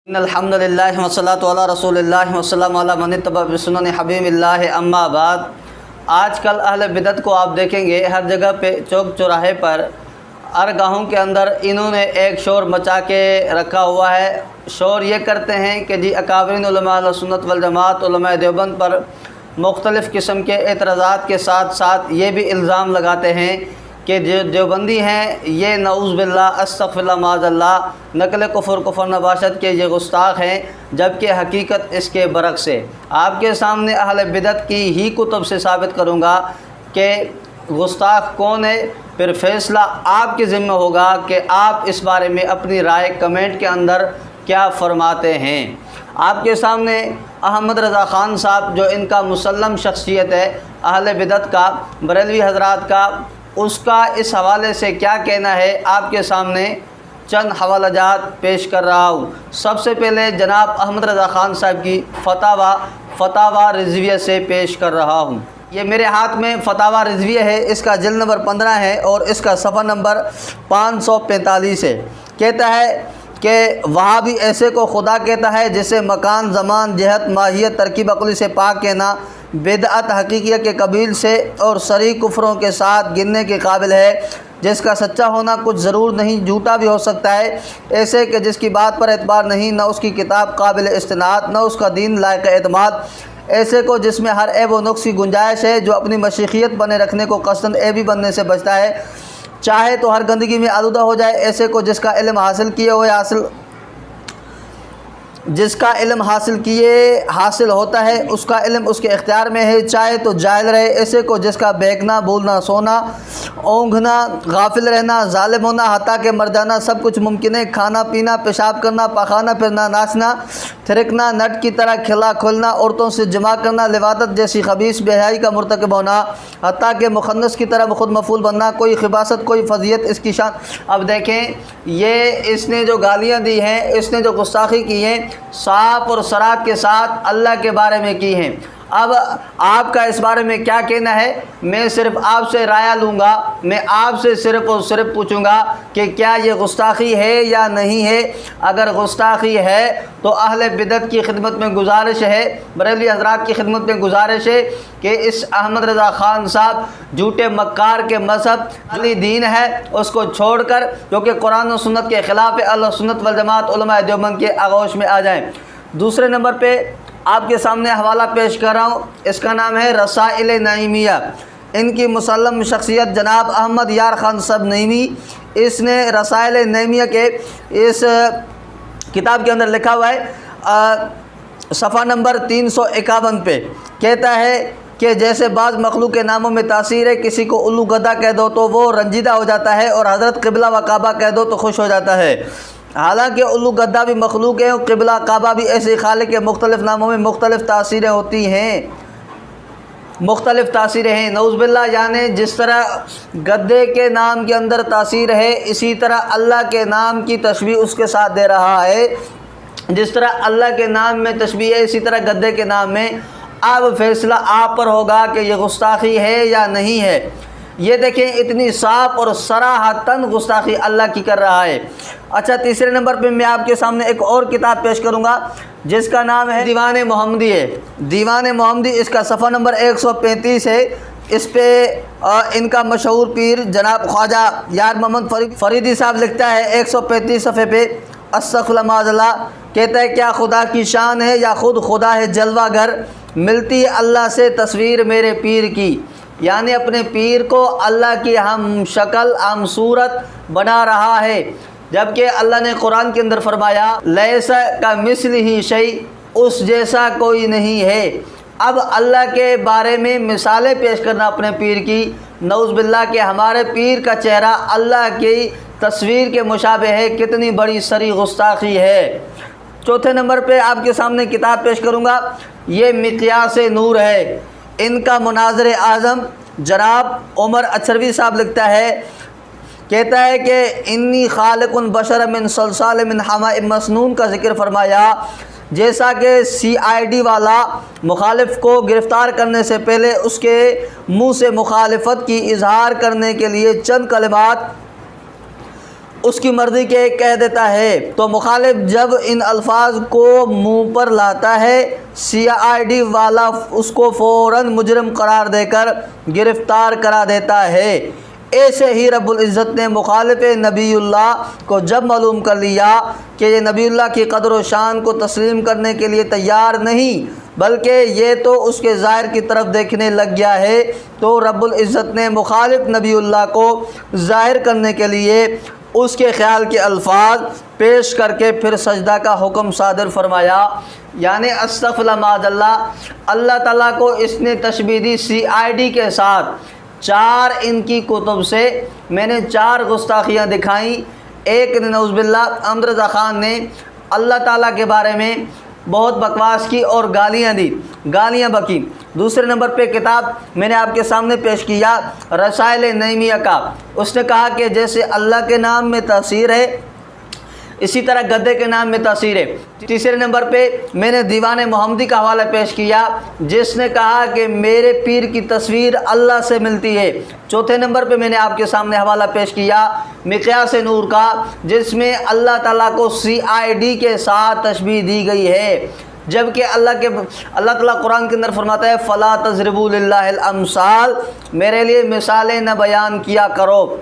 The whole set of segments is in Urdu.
الحمدللہ والصلاۃ علی رسول اللہ والسلام علی من اتبع بسنن حبیب اللہ اما بعد۔ آج کل اہل بدعت کو آپ دیکھیں گے ہر جگہ پہ چوک چوراہے پر ہر گاہوں کے اندر انہوں نے ایک شور مچا کے رکھا ہوا ہے۔ شور یہ کرتے ہیں کہ جی اکابرین علماء اہل سنت والجماعت علماء دیوبند پر مختلف قسم کے اعتراضات کے ساتھ ساتھ یہ بھی الزام لگاتے ہیں کہ جو دیوبندی ہیں یہ نعوذ باللہ استغفر اللہ معاذ اللہ نقل کفر نباشت کے یہ گستاخ ہیں، جبکہ حقیقت اس کے برعکس ہے۔ آپ کے سامنے اہل بدعت کی ہی کتب سے ثابت کروں گا کہ گستاخ کون ہے، پھر فیصلہ آپ کے ذمہ ہوگا کہ آپ اس بارے میں اپنی رائے کمنٹ کے اندر کیا فرماتے ہیں۔ آپ کے سامنے احمد رضا خان صاحب جو ان کا مسلم شخصیت ہے اہل بدعت کا، بریلوی حضرات کا، اس کا اس حوالے سے کیا کہنا ہے آپ کے سامنے چند حوالہ جات پیش کر رہا ہوں۔ سب سے پہلے جناب احمد رضا خان صاحب کی فتاوی رضویہ سے پیش کر رہا ہوں۔ یہ میرے ہاتھ میں فتاوی رضویہ ہے، اس کا جلد نمبر 15 ہے اور اس کا صفحہ نمبر 545 ہے۔ کہتا ہے کہ وہابی ایسے کو خدا کہتا ہے جسے مکان، زمان، جہت، ماہیت، ترکیب عقلی سے پاک کہنا بدعت حقیقیہ کے قبیل سے اور صریح کفروں کے ساتھ گننے کے قابل ہے، جس کا سچا ہونا کچھ ضرور نہیں، جھوٹا بھی ہو سکتا ہے، ایسے کہ جس کی بات پر اعتبار نہیں، نہ اس کی کتاب قابل استناد، نہ اس کا دین لائق اعتماد، ایسے کو جس میں ہر عیب و نقص کی گنجائش ہے، جو اپنی مشیخیت بنے رکھنے کو قصداً عیبی بننے سے بچتا ہے، چاہے تو ہر گندگی میں آلودہ ہو جائے، ایسے کو جس کا علم حاصل ہوتا ہے، اس کا علم اس کے اختیار میں ہے، چاہے تو جاہل رہے، ایسے کو جس کا بہکنا، بھولنا، سونا، اونگھنا، غافل رہنا، ظالم ہونا، حتیٰ کہ مر جانا سب کچھ ممکن ہے، کھانا پینا، پیشاب کرنا، پاخانہ پھرنا، ناچنا، تھرکنا، نٹ کی طرح کھلا کھلنا، عورتوں سے جمع کرنا، لواطت جیسی خبیث بے حیائی کا مرتکب ہونا، حتیٰ کہ مخنث کی طرح خود مفعول بننا، کوئی خباثت، کوئی فضیت اس کی شان۔ اب دیکھیں یہ اس نے جو گالیاں دی ہیں، اس نے جو گستاخی کی ہیں، صاف اور صراحت کے ساتھ اللہ کے بارے میں کی ہیں۔ اب آپ کا اس بارے میں کیا کہنا ہے؟ میں صرف آپ سے رائے لوں گا، میں آپ سے صرف اور صرف پوچھوں گا کہ کیا یہ گستاخی ہے یا نہیں ہے۔ اگر گستاخی ہے تو اہل بدعت کی خدمت میں گزارش ہے، بریلوی حضرات کی خدمت میں گزارش ہے کہ اس احمد رضا خان صاحب جھوٹے مکار کے مذہب علی دین ہے اس کو چھوڑ کر، جو کہ قرآن و سنت کے خلاف اہل سنت والجماعت علماء دیوبند کے آغوش میں آ جائیں۔ دوسرے نمبر پہ آپ کے سامنے حوالہ پیش کر رہا ہوں، اس کا نام ہے رسائل نعیمیہ۔ ان کی مسلم شخصیت جناب احمد یار خان صاحب نعیمی، اس نے رسائل نعیمیہ کے اس کتاب کے اندر لکھا ہوا ہے صفحہ نمبر 351 پہ، کہتا ہے کہ جیسے بعض مخلوق کے ناموں میں تاثیر ہے، کسی کو الو گدھا کہہ دو تو وہ رنجیدہ ہو جاتا ہے، اور حضرت قبلہ و کعبہ کہہ دو تو خوش ہو جاتا ہے۔ حالانکہ الو گدھا بھی مخلوق ہیں اور قبلہ کعبہ بھی ایسے خالق کے مختلف ناموں میں مختلف تاثیریں ہوتی ہیں، مختلف تاثیریں ہیں، نعوذ باللہ۔ یعنی جس طرح گدھے کے نام کے اندر تاثیر ہے، اسی طرح اللہ کے نام کی تشبیہ اس کے ساتھ دے رہا ہے، جس طرح اللہ کے نام میں تشبیہ ہے اسی طرح گدھے کے نام میں۔ اب فیصلہ آپ پر ہوگا کہ یہ گستاخی ہے یا نہیں ہے۔ یہ دیکھیں اتنی صاف اور صراحتاً گستاخی اللہ کی کر رہا ہے۔ اچھا، تیسرے نمبر پہ میں آپ کے سامنے ایک اور کتاب پیش کروں گا جس کا نام ہے دیوان محمدی ہے۔ دیوان محمدی، اس کا صفحہ نمبر 135 ہے۔ اس پہ ان کا مشہور پیر جناب خواجہ یار محمد فریدی صاحب لکھتا ہے 135 صفحے پہ، استغفر اللہ معاذ اللہ، کہتا ہے کیا خدا کی شان ہے یا خود خدا ہے جلوہ گر، ملتی ہے اللہ سے تصویر میرے پیر کی۔ یعنی اپنے پیر کو اللہ کی ہم شکل ہم صورت بنا رہا ہے، جبکہ اللہ نے قرآن کے اندر فرمایا لیسا کمثلہ شیء، اس جیسا کوئی نہیں ہے۔ اب اللہ کے بارے میں مثالیں پیش کرنا اپنے پیر کی، نعوذ باللہ کہ ہمارے پیر کا چہرہ اللہ کی تصویر کے مشابہ ہے، کتنی بڑی صریح گستاخی ہے۔ چوتھے نمبر پہ آپ کے سامنے کتاب پیش کروں گا، یہ مقیاس نور ہے۔ ان کا مناظر اعظم جناب عمر اچھروی صاحب لکھتا ہے، کہتا ہے کہ انی خالق بشر من صلصال من حماء مسنون کا ذکر فرمایا، جیسا کہ CID والا مخالف کو گرفتار کرنے سے پہلے اس کے منہ سے مخالفت کی اظہار کرنے کے لیے چند کلمات اس کی مرضی کے کہہ دیتا ہے۔ تو مخالف جب ان الفاظ کو منہ پر لاتا ہے CID والا اس کو فوراً مجرم قرار دے کر گرفتار کرا دیتا ہے۔ ایسے ہی رب العزت نے مخالف نبی اللہ کو جب معلوم کر لیا کہ یہ نبی اللہ کی قدر و شان کو تسلیم کرنے کے لیے تیار نہیں بلکہ یہ تو اس کے ظاہر کی طرف دیکھنے لگ گیا ہے، تو رب العزت نے مخالف نبی اللہ کو ظاہر کرنے کے لیے اس کے خیال کے الفاظ پیش کر کے پھر سجدہ کا حکم صادر فرمایا۔ یعنی استغفر معاذ اللہ تعالیٰ کو اس نے تشبیہ دی CID کے ساتھ۔ 4 ان کی کتب سے میں نے 4 گستاخیاں دکھائیں۔ ایک نے نعوذ باللہ احمد رضا خان نے اللہ تعالیٰ کے بارے میں بہت بکواس کی اور گالیاں بکی۔ دوسرے نمبر پہ کتاب میں نے آپ کے سامنے پیش کیا رسائل نعیمیہ کا، اس نے کہا کہ جیسے اللہ کے نام میں تاثیر ہے اسی طرح گدے کے نام میں تاثیر ہے۔ تیسرے نمبر پہ میں نے دیوان محمدی کا حوالہ پیش کیا جس نے کہا کہ میرے پیر کی تصویر اللہ سے ملتی ہے۔ چوتھے نمبر پہ میں نے آپ کے سامنے حوالہ پیش کیا مقیاس نور کا، جس میں اللہ تعالیٰ کو CID کے ساتھ تشبیہ دی گئی ہے، جبکہ اللہ تعالیٰ قرآن کے اندر فرماتا ہے فَلَا تَضْرِبُوا لِلَّهِ الْأَمْثَالَ، میرے لیے مثالیں نہ بیان کیا کرو۔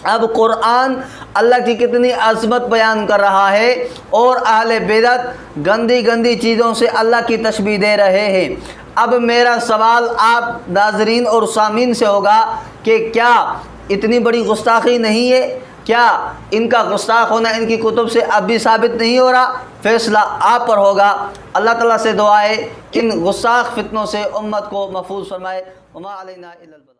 اب قرآن اللہ کی کتنی عظمت بیان کر رہا ہے اور اہل بدعت گندی چیزوں سے اللہ کی تشبیہ دے رہے ہیں۔ اب میرا سوال آپ ناظرین اور سامعین سے ہوگا کہ کیا اتنی بڑی گستاخی نہیں ہے؟ کیا ان کا گستاخ ہونا ان کی کتب سے اب بھی ثابت نہیں ہو رہا؟ فیصلہ آپ پر ہوگا۔ اللہ تعالیٰ سے دعا ہے کہ ان گستاخ فتنوں سے امت کو محفوظ فرمائے۔ وما علینا الا البلاغ۔